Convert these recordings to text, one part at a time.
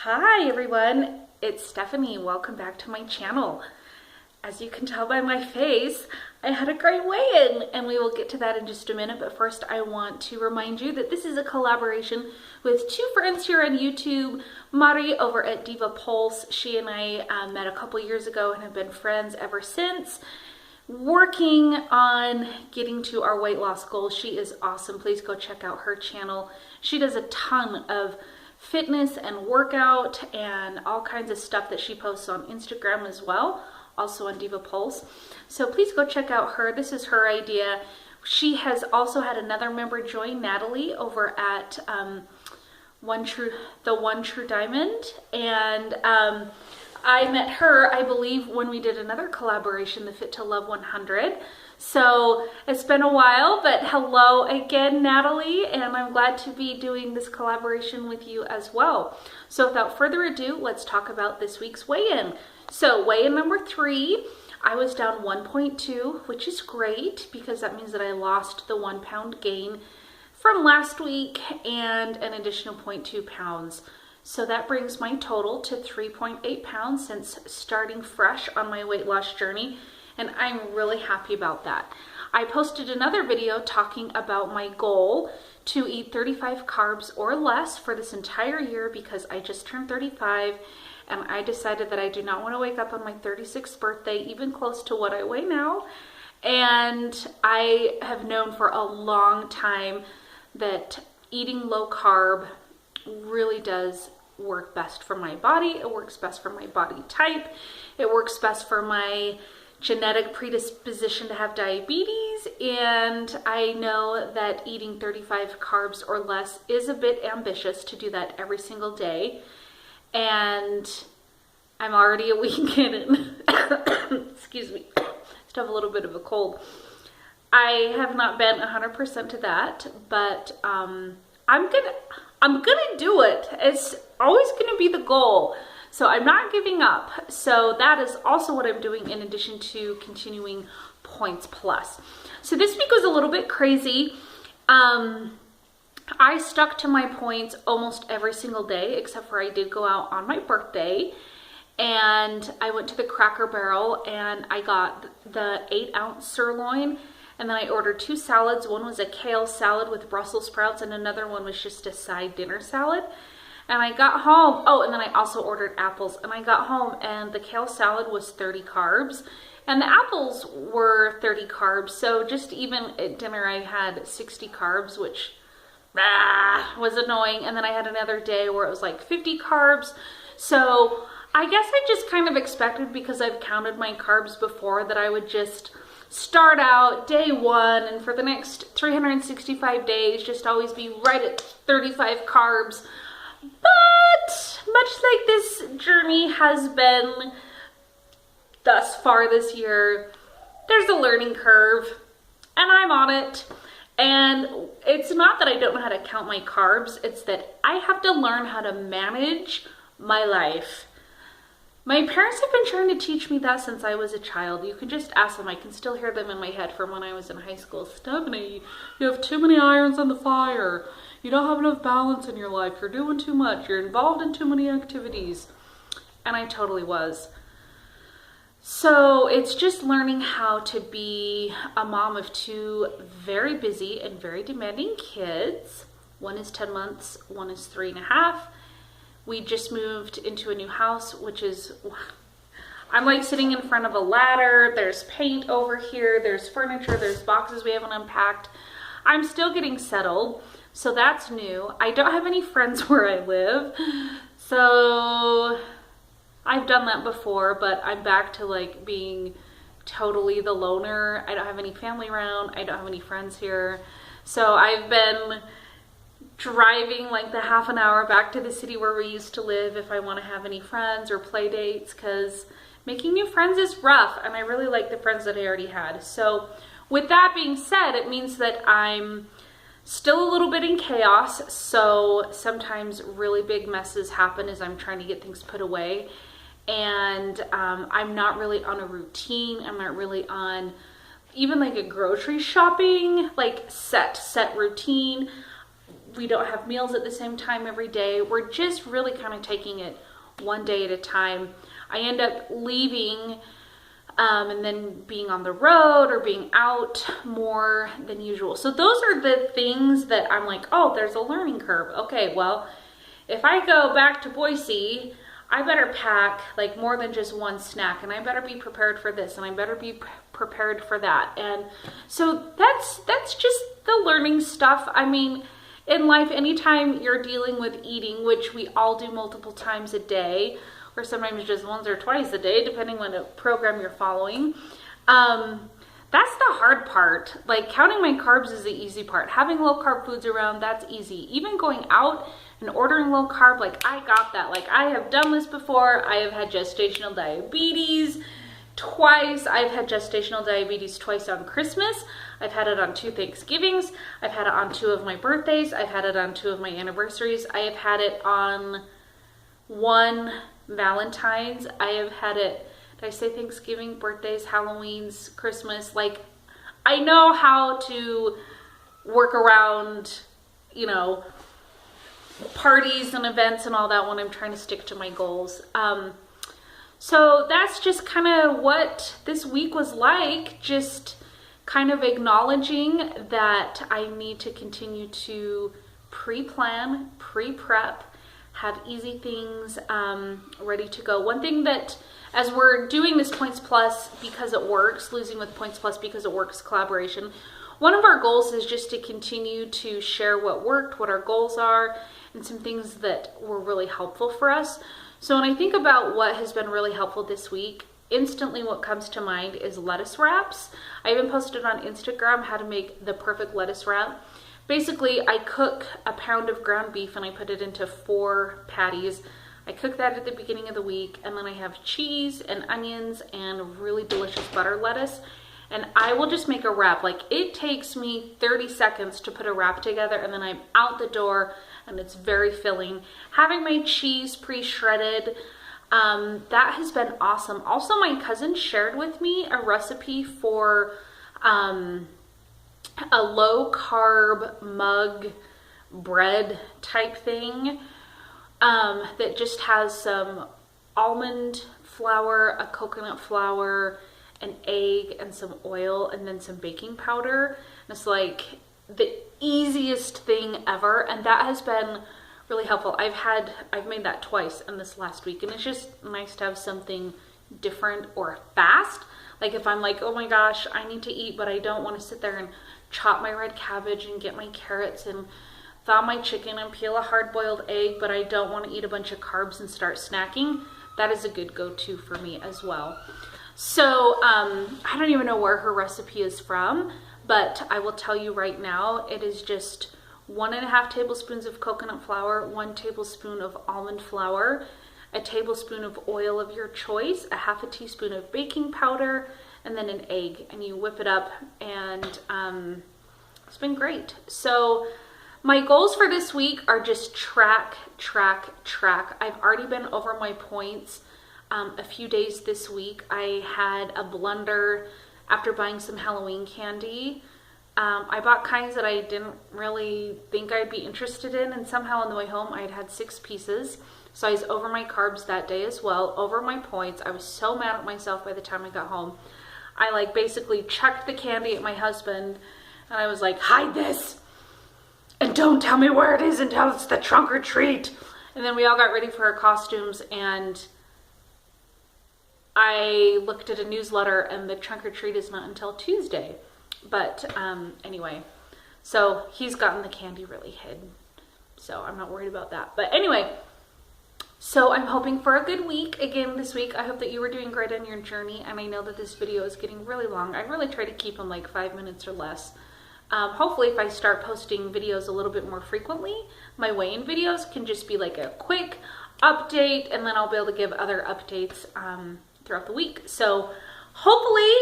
Hi everyone, it's Stephanie. Welcome back to my channel. As you can tell by my face, I had a great weigh-in and we will get to that in just a minute. But first I want to remind you that this is a collaboration with two friends here on YouTube. Mari over at Diva Pulse. She and I met a couple years ago and have been friends ever since. Working on getting to our weight loss goals. She is awesome. Please go check out her channel. She does a ton of fitness and workout and all kinds of stuff that she posts on Instagram as well, also on Diva Pulse. So please go check out her. This is her idea. She has also had another member join, Natalie, over at the One True Diamond, and I met her, I believe, when we did another collaboration, the Fit to Love 100. So it's been a while, but hello again, Natalie, and I'm glad to be doing this collaboration with you as well. So without further ado, let's talk about this week's weigh-in. So weigh-in number 3, I was down 1.2, which is great because that means that I lost the 1 pound gain from last week and an additional 0.2 pounds. So that brings my total to 3.8 pounds since starting fresh on my weight loss journey. And I'm really happy about that. I posted another video talking about my goal to eat 35 carbs or less for this entire year because I just turned 35 and I decided that I do not want to wake up on my 36th birthday even close to what I weigh now. And I have known for a long time that eating low carb really does work best for my body. It works best for my body type. It works best for my genetic predisposition to have diabetes, and I know that eating 35 carbs or less is a bit ambitious to do that every single day, and I'm already a week in and excuse me, still have a little bit of a cold. I have not been 100% to that, but I'm gonna do it. It's always gonna be the goal. So I'm not giving up. So that is also what I'm doing in addition to continuing Points Plus. So this week was a little bit crazy. I stuck to my points almost every single day, except for I did go out on my birthday. And I went to the Cracker Barrel and I got the 8-ounce sirloin. And then I ordered 2 salads. One was a kale salad with Brussels sprouts and another one was just a side dinner salad. And I got home, and then I also ordered apples, and I got home and the kale salad was 30 carbs and the apples were 30 carbs. So just even at dinner I had 60 carbs, which was annoying. And then I had another day where it was like 50 carbs. So I guess I just kind of expected, because I've counted my carbs before, that I would just start out day 1 and for the next 365 days just always be right at 35 carbs. But much like this journey has been thus far this year, there's a learning curve and I'm on it. And it's not that I don't know how to count my carbs, it's that I have to learn how to manage my life. My parents have been trying to teach me that since I was a child. You can just ask them. I can still hear them in my head from when I was in high school. Stephanie, you have too many irons on the fire. You don't have enough balance in your life. You're doing too much. You're involved in too many activities. And I totally was. So it's just learning how to be a mom of 2 very busy and very demanding kids. One is 10 months, one is 3.5. We just moved into a new house, which is, I'm like sitting in front of a ladder. There's paint over here. There's furniture. There's boxes we haven't unpacked. I'm still getting settled. So that's new. I don't have any friends where I live. So I've done that before, but I'm back to like being totally the loner. I don't have any family around. I don't have any friends here. So I've been driving like the half an hour back to the city where we used to live if I want to have any friends or play dates, because making new friends is rough and I really like the friends that I already had. So with that being said, it means that I'm still a little bit in chaos. So sometimes really big messes happen as I'm trying to get things put away. And I'm not really on a routine. I'm not really on even like a grocery shopping, like set routine. we don't have meals at the same time every day. We're just really kind of taking it one day at a time. I end up leaving and then being on the road or being out more than usual. So those are the things that I'm like, oh, there's a learning curve. Okay, well, if I go back to Boise, I better pack like more than just one snack, and I better be prepared for this, and I better be prepared for that. And so that's just the learning stuff. I mean, in life, anytime you're dealing with eating, which we all do multiple times a day, or sometimes just once or twice a day, depending on the program you're following, that's the hard part. Like, counting my carbs is the easy part. Having low carb foods around, that's easy. Even going out and ordering low carb, like, I got that. Like, I have done this before. I have had gestational diabetes twice. I've had gestational diabetes twice on Christmas. I've had it on 2 Thanksgivings. I've had it on 2 of my birthdays. I've had it on 2 of my anniversaries. I have had it on 1 Valentine's. I have had it, did I say Thanksgiving, birthdays, Halloween's, Christmas? Like, I know how to work around, you know, parties and events and all that when I'm trying to stick to my goals. So that's just kind of what this week was like, just kind of acknowledging that I need to continue to pre-plan, pre-prep, have easy things ready to go. One thing that, as we're doing this Points Plus because it works, losing with Points Plus because it works collaboration, one of our goals is just to continue to share what worked, what our goals are, and some things that were really helpful for us. So when I think about what has been really helpful this week, instantly what comes to mind is lettuce wraps. I even posted on Instagram how to make the perfect lettuce wrap. Basically, I cook a pound of ground beef and I put it into 4 patties. I cook that at the beginning of the week, and then I have cheese and onions and really delicious butter lettuce. And I will just make a wrap. Like, it takes me 30 seconds to put a wrap together, and then I'm out the door, and it's very filling. Having my cheese pre-shredded, that has been awesome. Also, my cousin shared with me a recipe for a low carb mug bread type thing that just has some almond flour, a coconut flour, an egg, and some oil, and then some baking powder. And it's like the easiest thing ever, and that has been really helpful. I've made that twice in this last week, and it's just nice to have something different or fast. Like, if I'm like, oh my gosh, I need to eat, but I don't want to sit there and chop my red cabbage and get my carrots and thaw my chicken and peel a hard-boiled egg, but I don't want to eat a bunch of carbs and start snacking, that is a good go-to for me as well. So I don't even know where her recipe is from, but I will tell you right now, it is just 1.5 tablespoons of coconut flour, 1 tablespoon of almond flour, a tablespoon of oil of your choice, a 1/2 teaspoon of baking powder, and then an egg, and you whip it up, and it's been great. So my goals for this week are just track. I've already been over my points a few days this week. I had a blunder after buying some Halloween candy. I bought kinds that I didn't really think I'd be interested in, and somehow on the way home I had 6 pieces. So I was over my carbs that day as well, over my points. I was so mad at myself by the time I got home. I like basically chucked the candy at my husband, and I was like, hide this, and don't tell me where it is until it's the trunk or treat. And then we all got ready for our costumes, and I looked at a newsletter, and the trunk or treat is not until Tuesday. But anyway, so he's gotten the candy really hid, so I'm not worried about that. But anyway, so I'm hoping for a good week again this week. I hope that you were doing great on your journey, and I know that this video is getting really long. I really try to keep them like 5 minutes or less. Hopefully if I start posting videos a little bit more frequently, my weigh-in videos can just be like a quick update, and then I'll be able to give other updates throughout the week. So hopefully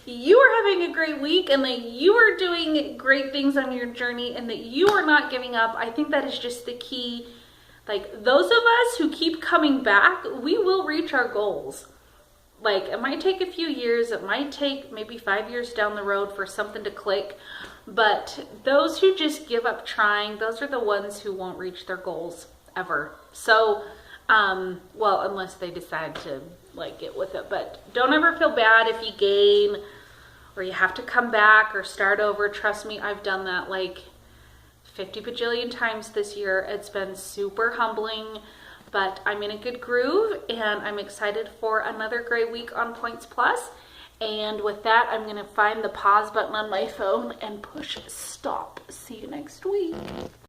you are having a great week, and that you are doing great things on your journey, and that you are not giving up. I think that is just the key. Like, those of us who keep coming back, we will reach our goals. Like, it might take a few years, it might take maybe 5 years down the road for something to click, But those who just give up trying, those are the ones who won't reach their goals ever. So, well, unless they decide to like get with it. But don't ever feel bad if you gain or you have to come back or start over. Trust me, I've done that like 50 bajillion times this year. It's been super humbling, but I'm in a good groove and I'm excited for another great week on Points Plus. And with that, I'm going to find the pause button on my phone and push stop. See you next week.